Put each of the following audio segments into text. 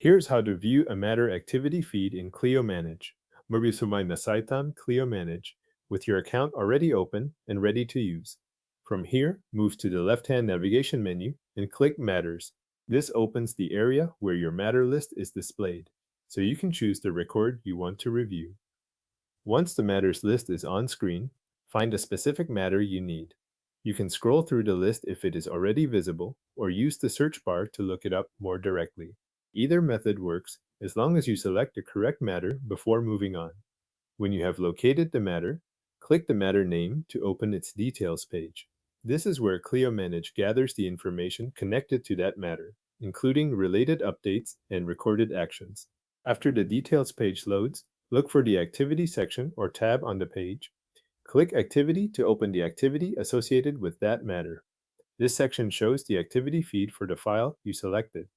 Here's how to view a matter activity feed in Clio Manage. Mabisumay na saitan Clio Manage with your account already open and ready to use. From here, move to the left-hand navigation menu and click Matters. This opens the area where your matter list is displayed, so you can choose the record you want to review. Once the matters list is on screen, find a specific matter you need. You can scroll through the list if it is already visible, or use the search bar to look it up more directly. Either method works as long as you select the correct matter before moving on. When you have located the matter, click the matter name to open its details page. This is where Clio Manage gathers the information connected to that matter, including related updates and recorded actions. After the details page loads, look for the Activity section or tab on the page. Click Activity to open the activity associated with that matter. This section shows the activity feed for the file you selected.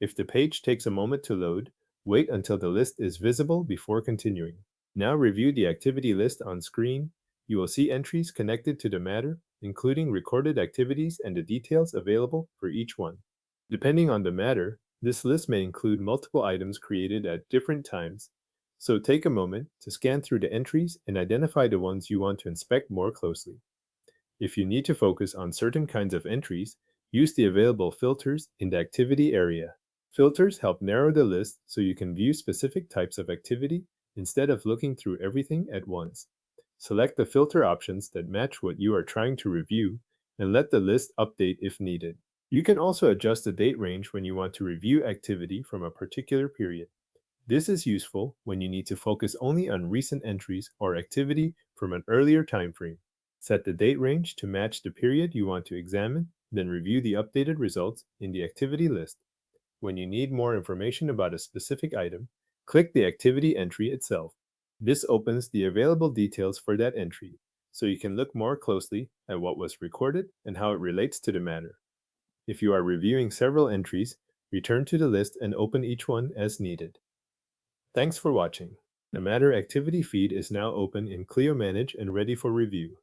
If the page takes a moment to load, wait until the list is visible before continuing. Now review the activity list on screen. You will see entries connected to the matter, including recorded activities and the details available for each one. Depending on the matter, this list may include multiple items created at different times, so take a moment to scan through the entries and identify the ones you want to inspect more closely. If you need to focus on certain kinds of entries, use the available filters in the activity area. Filters help narrow the list so you can view specific types of activity instead of looking through everything at once. Select the filter options that match what you are trying to review and let the list update if needed. You can also adjust the date range when you want to review activity from a particular period. This is useful when you need to focus only on recent entries or activity from an earlier time frame. Set the date range to match the period you want to examine, then review the updated results in the activity list. When you need more information about a specific item, click the activity entry itself. This opens the available details for that entry, so you can look more closely at what was recorded and how it relates to the matter. If you are reviewing several entries, return to the list and open each one as needed. Thanks for watching. The Matter activity feed is now open in Clio Manage and ready for review.